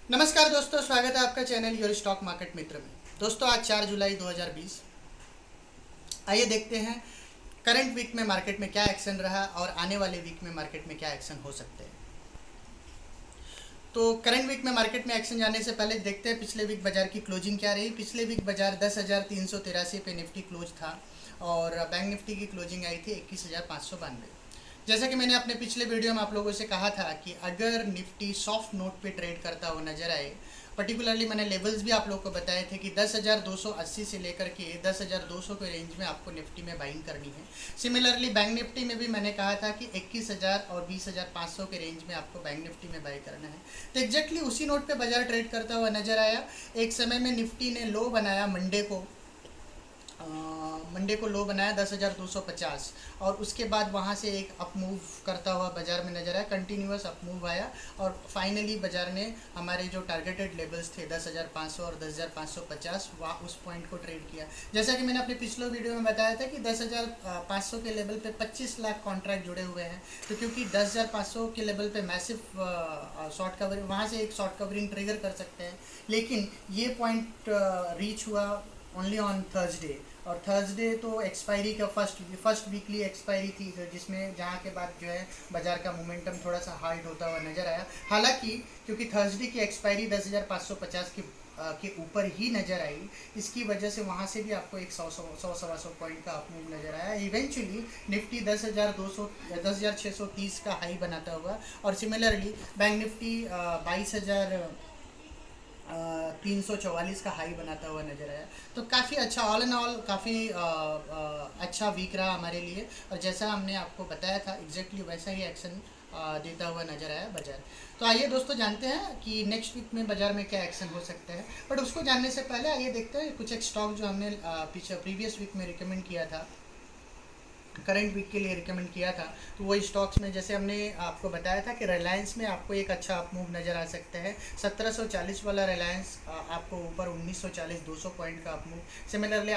नमस्कार दोस्तों, स्वागत है आपका चैनल योर स्टॉक मार्केट मित्र में। दोस्तों आज 4 जुलाई 2020। आइए देखते हैं करंट वीक में मार्केट में क्या एक्शन रहा और आने वाले वीक में मार्केट में क्या एक्शन हो सकते हैं। तो करंट वीक में मार्केट में एक्शन जाने से पहले देखते हैं पिछले वीक बाजार की क्लोजिंग क्या रही। पिछले वीक बाजार 10,383 पे निफ्टी क्लोज था और बैंक निफ्टी की क्लोजिंग आई थी 21,592। जैसा कि मैंने अपने पिछले वीडियो में आप लोगों से कहा था कि अगर निफ्टी सॉफ्ट नोट पे ट्रेड करता हुआ नजर आए, पर्टिकुलरली मैंने लेवल्स भी आप लोगों को बताए थे कि 10,280 से लेकर के 10,200 के रेंज में आपको निफ्टी में बाइंग करनी है। सिमिलरली बैंक निफ्टी में भी मैंने कहा था कि 21,000 और 20,500 के रेंज में आपको बैंक निफ्टी में बाई करना है। तो एग्जैक्टली उसी नोट पे बाजार ट्रेड करता हुआ नजर आया। एक समय में निफ्टी ने लो बनाया मंडे को लो बनाया 10,250 और उसके बाद वहाँ से एक अप मूव करता हुआ बाजार में नजर आया, कंटिन्यूस अप मूव आया और फाइनली बाजार ने हमारे जो टारगेटेड लेवल्स थे 10,500 और 10,550 वहाँ उस पॉइंट को ट्रेड किया। जैसा कि मैंने अपने पिछले वीडियो में बताया था कि 10,500 के लेवल पे 25 लाख कॉन्ट्रैक्ट जुड़े हुए हैं। तो क्योंकि 10,500 के लेवल पे मैसिव शॉर्ट कवरिंग, वहाँ से एक शॉर्ट कवरिंग ट्रिगर कर सकते हैं, लेकिन ये पॉइंट रीच हुआ ओनली ऑन थर्सडे। और थर्सडे तो एक्सपायरी का फर्स्ट वीकली एक्सपायरी थी, जिसमें जहाँ के बाद जो है बाजार का मोमेंटम थोड़ा सा हाइड होता हुआ नजर आया। हालांकि क्योंकि थर्सडे की एक्सपायरी 10,550 के ऊपर ही नज़र आई, इसकी वजह से वहाँ से भी आपको एक 100 पॉइंट का अप मूव नज़र आया। इवेंचुअली निफ्टी 10,630 का हाई बनाता हुआ और सिमिलरली बैंक निफ्टी 22,344 का हाई बनाता हुआ नजर आया। तो काफ़ी अच्छा, ऑल एंड ऑल काफ़ी अच्छा वीक रहा हमारे लिए और जैसा हमने आपको बताया था एग्जैक्टली वैसा ही एक्शन देता हुआ नजर आया बाजार। तो आइए दोस्तों जानते हैं कि नेक्स्ट वीक में बाजार में क्या एक्शन हो सकता है। बट उसको जानने से पहले आइए देखते हैं कुछ एक स्टॉक जो हमने पीछे प्रीवियस वीक में रिकमेंड किया था, करंट वीक के लिए रिकमेंड किया था। तो वही स्टॉक्स में जैसे हमने आपको बताया था कि रिलायंस में आपको एक अच्छा अप मूव नज़र आ सकता है। 1740 वाला रिलायंस आपको ऊपर 1940 200 पॉइंट का up move. Similarly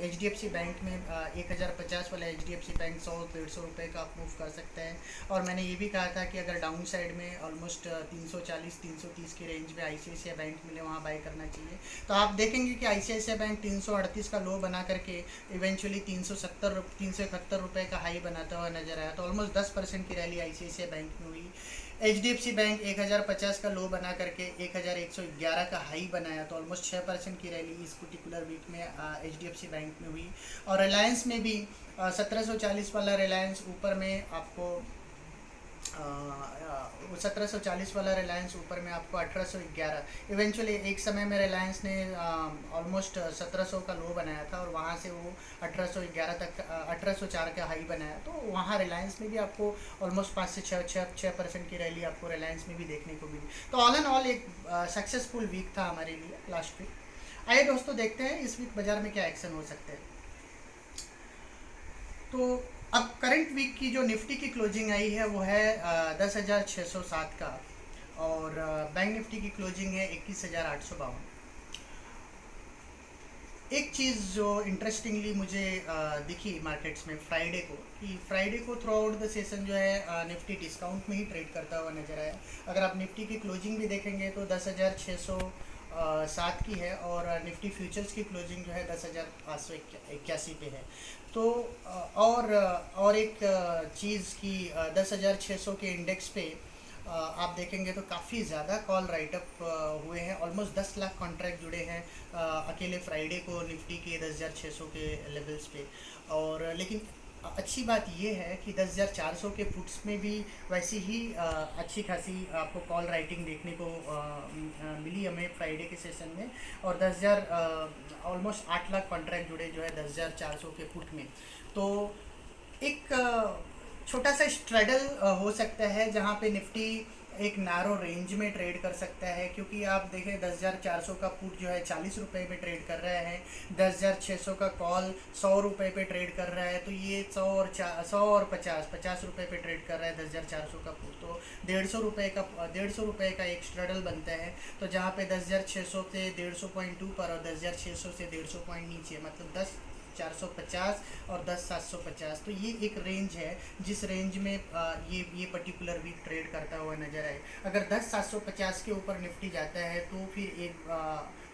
HDFC bank में 1050 वाला HDFC बैंक 100-150 रुपये का अप मूव कर सकता है। और मैंने ये भी कहा था कि अगर डाउन साइड में ऑलमोस्ट 340-330 की रेंज में ICICI बैंक मिले वहाँ बाई करना चाहिए। तो आप देखेंगे कि ICICI बैंक 338 का लो बना करके इवेंचुअली 371 रुपए का हाई बनाता हुआ नजर आया। तो ऑलमोस्ट 10% की रैली ICICI बैंक में हुई। HDFC बैंक 1050 का लो बना करके 1111 का हाई बनाया, तो ऑलमोस्ट 6% की रैली इस पर्टिकुलर वीक में HDFC बैंक में हुई। और रिलायंस में भी 1740 वाला रिलायंस ऊपर में आपको 1740 वाला रिलायंस ऊपर में आपको 1811, इवेंचुअली एक समय में रिलायंस ने ऑलमोस्ट 1700 का लो बनाया था और वहाँ से वो 1811 तक 1804 का हाई बनाया। तो वहाँ रिलायंस में भी आपको ऑलमोस्ट 5 से 6% की रैली आपको रिलायंस में भी देखने को मिली। तो ऑल एंड ऑल एक सक्सेसफुल वीक था हमारे लिए लास्ट वीक। आइए दोस्तों देखते हैं इस वीक बाजार में क्या एक्शन हो सकते हैं। तो अब करंट वीक की जो निफ्टी की क्लोजिंग आई है वो है 10,607 का और बैंक निफ्टी की क्लोजिंग है 21,852। एक चीज़ जो इंटरेस्टिंगली मुझे दिखी मार्केट्स में फ्राइडे को थ्रू आउट द सेशन जो है निफ्टी डिस्काउंट में ही ट्रेड करता हुआ नजर आया। अगर आप निफ्टी की क्लोजिंग भी देखेंगे तो 10,607 की है और निफ्टी फ्यूचर्स की क्लोजिंग जो है 10,581 पे है। तो और एक चीज़ की 10,600 के इंडेक्स पे आप देखेंगे तो काफ़ी ज़्यादा कॉल राइटअप हुए हैं। ऑलमोस्ट 10 लाख कॉन्ट्रैक्ट जुड़े हैं अकेले फ्राइडे को निफ्टी के 10,600 के लेवल्स पे। और लेकिन अच्छी बात यह है कि 10,400 के पुट्स में भी वैसी ही अच्छी खासी आपको कॉल राइटिंग देखने को मिली हमें फ्राइडे के सेशन में। और 10,000 ऑलमोस्ट 8 लाख कॉन्ट्रैक्ट जुड़े जो है 10,400 के पुट में। तो एक छोटा सा स्ट्रगल हो सकता है जहाँ पे निफ्टी एक नैरो रेंज में ट्रेड कर सकता है, क्योंकि आप देखें 10,400 का पुट जो है 40 रुपये पे ट्रेड कर रहा है, 10,600 का कॉल 100 रुपये पे ट्रेड कर रहा है। तो ये 100 और 50 रुपये पे ट्रेड कर रहा है 10,400 का पुट। तो 150 रुपये का एक स्ट्रगल बनता है। तो जहाँ पे 10,600 से 150 पॉइंट ऊपर और 10,600 से 150 पॉइंट नीचे, मतलब 10,450 और 10,750। तो ये एक रेंज है जिस रेंज में ये पर्टिकुलर वीक ट्रेड करता हुआ नजर आए। अगर 10,750 के ऊपर निफ्टी जाता है तो फिर एक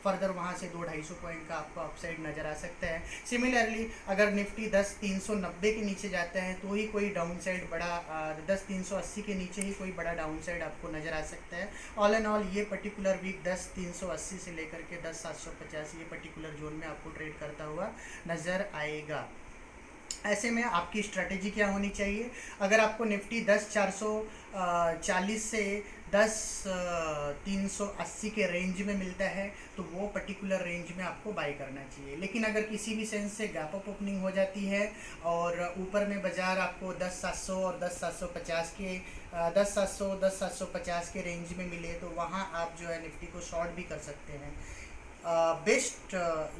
फर्दर वहाँ से 200-250 पॉइंट का आपको अपसाइड नज़र आ सकता है। सिमिलरली अगर निफ्टी 10,390 के नीचे जाता है तो ही कोई डाउन साइड बड़ा 10,380 के नीचे ही कोई बड़ा डाउन साइड आपको नज़र आ सकता है। ऑल एंड ऑल ये पर्टिकुलर वीक 10,380 से लेकर के 10,750 ये पर्टिकुलर जोन में आपको ट्रेड करता हुआ नज़र आएगा। ऐसे में आपकी स्ट्रेटेजी क्या होनी चाहिए? अगर आपको निफ्टी 10,440 से 10,380 के रेंज में मिलता है तो वो पर्टिकुलर रेंज में आपको बाय करना चाहिए। लेकिन अगर किसी भी सेंस से गैप अप ओपनिंग हो जाती है और ऊपर में बाज़ार आपको 10,700 और 10,750 के 10,700 10,750 के रेंज में मिले तो वहाँ आप जो है निफ्टी को शॉर्ट भी कर सकते हैं। बेस्ट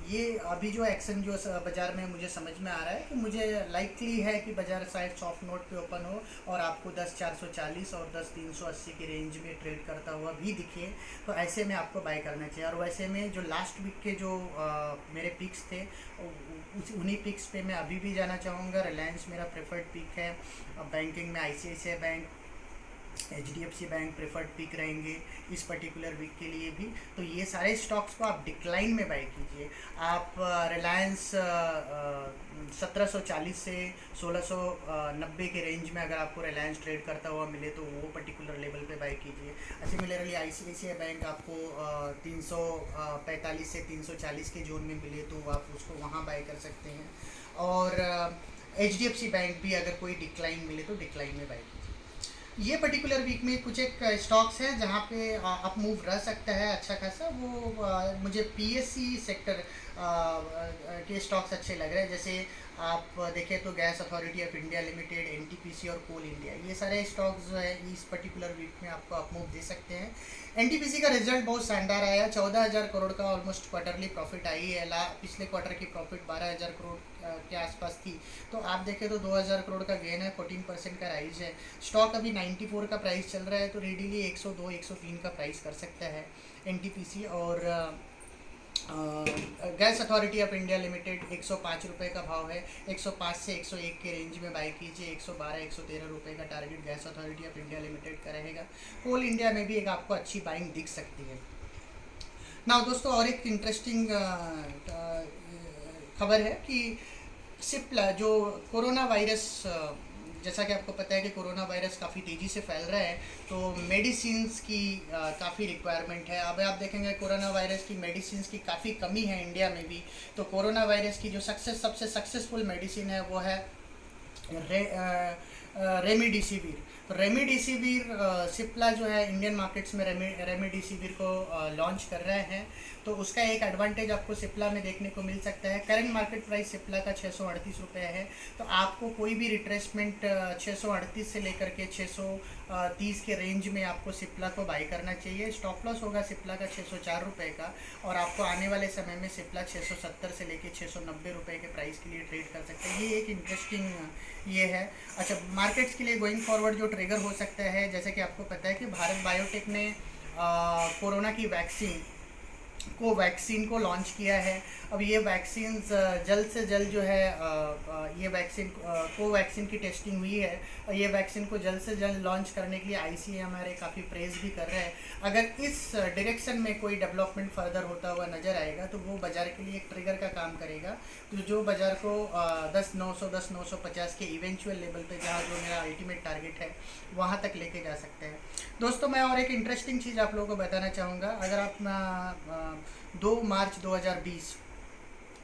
ये अभी जो एक्शन जो बाज़ार में मुझे समझ में आ रहा है कि मुझे लाइकली है कि बाज़ार शायद सॉफ्ट नोट पे ओपन हो और आपको 10,440 और 10,380 की रेंज में ट्रेड करता हुआ भी दिखे, तो ऐसे में आपको बाय करना चाहिए। और वैसे में जो लास्ट वीक के जो मेरे पिक्स थे उन्हीं पिक्स पे मैं अभी भी जाना चाहूँगा। रिलायंस मेरा प्रेफर्ड पिक है। बैंकिंग में ICICI bank, HDFC bank preferred pick रहेंगे इस पर्टिकुलर वीक के लिए भी। तो ये सारे स्टॉक्स को आप डिक्लाइन में बाय कीजिए। आप रिलायंस 1740 से 1690 के रेंज में अगर आपको रिलायंस ट्रेड करता हुआ मिले तो वो पर्टिकुलर लेवल पे बाय कीजिए। सिमिलरली ICICI बैंक आपको 345 से 340 के जोन में मिले तो आप उसको वहाँ बाय कर सकते हैं। और HDFC बैंक भी अगर कोई डिक्लाइन मिले तो डिक्लाइन में बाय कीजिए। ये पर्टिकुलर वीक में कुछ एक स्टॉक्स हैं जहाँ पे अप मूव रह सकता है अच्छा खासा। वो मुझे PSC सेक्टर के स्टॉक्स अच्छे लग रहे हैं। जैसे आप देखें तो gas authority of India limited, NTPC और कोल इंडिया, ये सारे स्टॉक्स जो है इस पर्टिकुलर वीक में आपको अप मूव दे सकते हैं। NTPC का रिजल्ट बहुत शानदार आया, 14,000 करोड़ का ऑलमोस्ट क्वार्टरली प्रॉफिट आई है। पिछले क्वार्टर की प्रॉफिट 12,000 करोड़ के आसपास थी। तो आप देखें तो 2,000 करोड़ का गेन है, 14% का राइज है। स्टॉक अभी 94 का प्राइस चल रहा है तो रेडीली 102-103 का प्राइस कर सकता है NTPC। और gas authority of India limited 105 रुपये का भाव है, 105 से 101 के रेंज में बाय कीजिए। 112-113 रुपये का target gas authority of India limited का रहेगा। कोल इंडिया में भी एक आपको अच्छी बाइंग दिख सकती है। ना दोस्तों और एक इंटरेस्टिंग खबर है कि सिप्ला जो कोरोना वायरस, जैसा कि आपको पता है कि कोरोना वायरस काफ़ी तेज़ी से फैल रहा है तो मेडिसिन्स की काफ़ी रिक्वायरमेंट है। अब आप देखेंगे कोरोना वायरस की मेडिसिन्स की काफ़ी कमी है इंडिया में भी। तो कोरोना वायरस की जो सबसे सक्सेसफुल मेडिसिन है वो है रेमडेसिविर। तो रेमडेसिविर सिप्ला जो है इंडियन मार्केट्स में रेमडेसिविर को लॉन्च कर रहे हैं। तो उसका एक एडवांटेज आपको सिप्ला में देखने को मिल सकता है। करंट मार्केट प्राइस सिप्ला का 638 रुपये है। तो आपको कोई भी रिट्रेसमेंट 638 से लेकर के 630 के रेंज में आपको सिप्ला को बाई करना चाहिए। स्टॉप लॉस होगा सिप्ला का 604 रुपये का और आपको आने वाले समय में सिप्ला 670 से लेकर 690 रुपये के प्राइस के लिए ट्रेड कर सकते हैं। ये एक इंटरेस्टिंग ये है। अच्छा, मार्केट्स के लिए गोइंग फॉरवर्ड जो ट्रिगर हो सकता है, जैसे कि आपको पता है कि भारत बायोटेक ने कोरोना की वैक्सीन को लॉन्च किया है। अब ये वैक्सीन जल्द से जल्द जो है ये वैक्सीन कोवैक्सीन की टेस्टिंग हुई है और ये वैक्सीन को जल्द से जल्द लॉन्च करने के लिए ICMR काफ़ी प्रेज़ भी कर रहे हैं। अगर इस डायरेक्शन में कोई डेवलपमेंट फर्दर होता हुआ नज़र आएगा तो वो बाज़ार के लिए एक ट्रिगर का काम करेगा, तो जो बाज़ार को 10,900 10,950 के इवेंचुअल लेवल पे, जहाँ जो मेरा अल्टीमेट टारगेट है, वहाँ तक लेके जा सकते हैं। दोस्तों मैं और एक इंटरेस्टिंग चीज़ आप लोगों को बताना चाहूँगा। अगर आप 2 मार्च 2020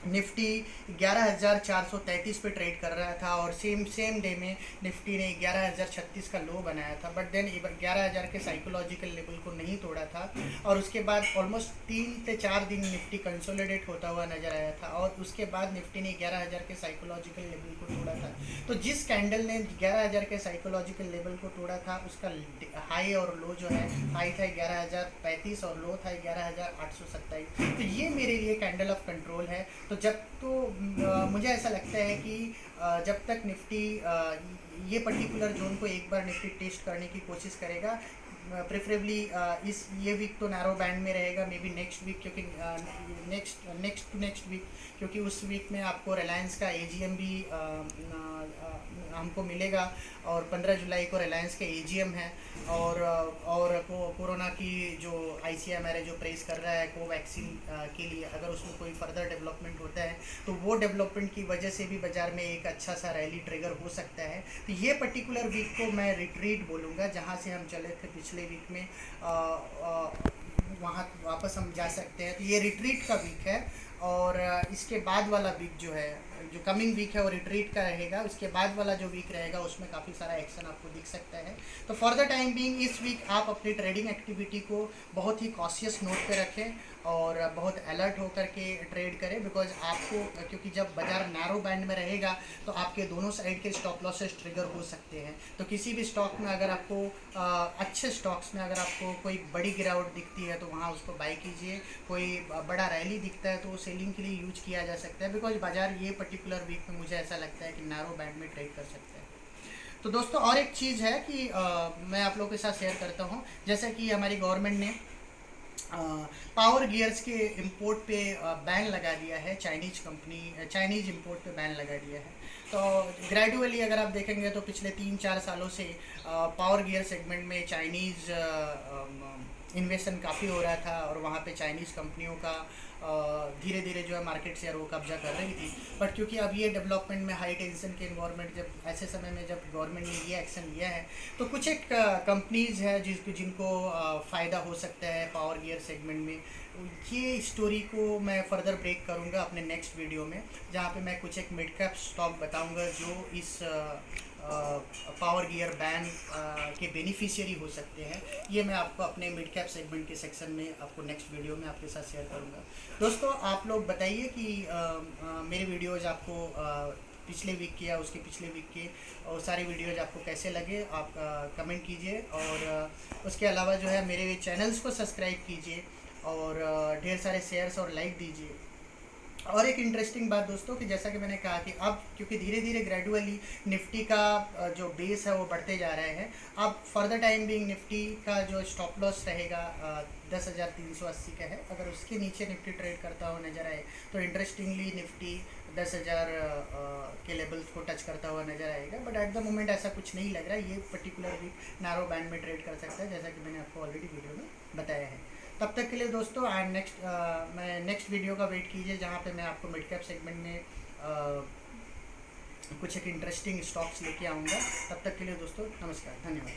निफ्टी 11,433 पे ट्रेड कर रहा था और सेम डे में निफ्टी ने 11,036 का लो बनाया था, बट देन 11,000 के साइकोलॉजिकल लेवल को नहीं तोड़ा था और उसके बाद ऑलमोस्ट 3 से 4 दिन निफ्टी कंसोलिडेट होता हुआ नजर आया था और उसके बाद निफ्टी ने 11,000 के साइकोलॉजिकल लेवल को तोड़ा था। तो जिस कैंडल ने 11,000 के साइकोलॉजिकल लेवल को तोड़ा था उसका हाई और लो जो है, हाई था 11,035 और लो था 11,827। तो ये मेरे लिए कैंडल ऑफ कंट्रोल है। तो मुझे ऐसा लगता है कि जब तक निफ्टी ये पर्टिकुलर जोन को एक बार निफ्टी टेस्ट करने की कोशिश करेगा, प्रेफरेबली इस ये वीक तो नैरो बैंड में रहेगा, मे बी नेक्स्ट वीक, क्योंकि नेक्स्ट वीक, क्योंकि उस वीक में आपको रिलायंस का एजीएम भी हमको मिलेगा, और 15 जुलाई को रिलायंस के एजीएम है। और कोरोना की जो आईसीएमआर जो प्रेस कर रहा है कोवैक्सीन के लिए, अगर उसमें कोई फर्दर डेवलपमेंट होता है तो वो डेवलपमेंट की वजह से भी बाज़ार में एक अच्छा सा रैली ट्रिगर हो सकता है। तो ये पर्टिकुलर वीक को मैं रिट्रीट बोलूँगा, जहाँ से हम चले थे पिछले वीक में वहाँ वापस हम जा सकते हैं। तो ये रिट्रीट का वीक है, और इसके बाद वाला वीक जो है, जो कमिंग वीक है वो रिट्रीट का रहेगा। उसके बाद वाला जो वीक रहेगा उसमें काफ़ी सारा एक्शन आपको दिख सकता है। तो फॉर द टाइम बीइंग इस वीक आप अपनी ट्रेडिंग एक्टिविटी को बहुत ही कॉशियस नोट पे रखें और बहुत अलर्ट होकर के ट्रेड करें, बिकॉज आपको, क्योंकि जब बाज़ार नैरो बैंड में रहेगा तो आपके दोनों साइड के स्टॉप लॉसेस ट्रिगर हो सकते हैं। तो किसी भी स्टॉक में अगर आपको अच्छे स्टॉक्स में अगर आपको कोई बड़ी गिरावट दिखती है तो वहाँ उसको बाई कीजिए। कोई बड़ा रैली दिखता है तो सेलिंग के लिए यूज किया जा सकता है, बिकॉज बाज़ार ये पर्टिकुलर वीक में मुझे ऐसा लगता है कि नैरो बैंड में ट्रेड कर सकते हैं। तो दोस्तों और एक चीज़ है कि मैं आप लोगों के साथ शेयर करता हूँ, जैसा कि हमारी गवर्नमेंट ने पावर गियर्स के इंपोर्ट पे बैन लगा दिया है। चाइनीज़ इंपोर्ट पे बैन लगा दिया है। तो ग्रेजुअली अगर आप देखेंगे तो पिछले 3-4 सालों से पावर गियर सेगमेंट में चाइनीज़ इन्वेस्टन काफ़ी हो रहा था, और वहाँ पे चाइनीज़ कंपनियों का धीरे धीरे जो है मार्केट शेयर वो कब्जा कर रही थी। बट क्योंकि अब ये डेवलपमेंट में हाई टेंशन के इन्वायरमेंट, जब ऐसे समय में जब गवर्नमेंट ने ये एक्शन लिया है, तो कुछ एक कंपनीज़ है जिनको फ़ायदा हो सकता है पावर गियर सेगमेंट में। ये स्टोरी को मैं फर्दर ब्रेक करूँगा अपने नेक्स्ट वीडियो में, जहाँ पे मैं कुछ एक मिड कैप स्टॉक बताऊँगा जो इस पावर गियर बैन के बेनिफिशियरी हो सकते हैं। ये मैं आपको अपने मिड कैप सेगमेंट के सेक्शन में आपको नेक्स्ट वीडियो में आपके साथ शेयर करूँगा। दोस्तों आप लोग बताइए कि मेरे वीडियोज़ आपको पिछले वीक के या उसके पिछले वीक के और सारी वीडियोज़ आपको कैसे लगे, आप कमेंट कीजिए। और उसके अलावा जो है मेरे चैनल्स को सब्सक्राइब कीजिए और ढेर सारे शेयर्स और लाइक दीजिए। और एक इंटरेस्टिंग बात दोस्तों, कि जैसा कि मैंने कहा कि अब क्योंकि धीरे धीरे ग्रेजुअली निफ्टी का जो बेस है वो बढ़ते जा रहे हैं, अब for the time being Nifty का जो स्टॉप लॉस रहेगा 10,380 का है। अगर उसके नीचे निफ्टी ट्रेड करता हुआ नज़र आए तो इंटरेस्टिंगली निफ्टी 10,000 के लेवल्स को टच करता हुआ नज़र आएगा। बट एट द मोमेंट ऐसा कुछ नहीं लग रहा है। ये पर्टिकुलर वीक नैरो बैंड में ट्रेड कर सकता है, जैसा कि मैंने आपको ऑलरेडी वीडियो में बताया है। तब तक के लिए दोस्तों मैं नेक्स्ट वीडियो का वेट कीजिए, जहाँ पे मैं आपको मिड कैप सेगमेंट में कुछ एक इंटरेस्टिंग स्टॉक्स लेके आऊँगा। तब तक के लिए दोस्तों नमस्कार, धन्यवाद।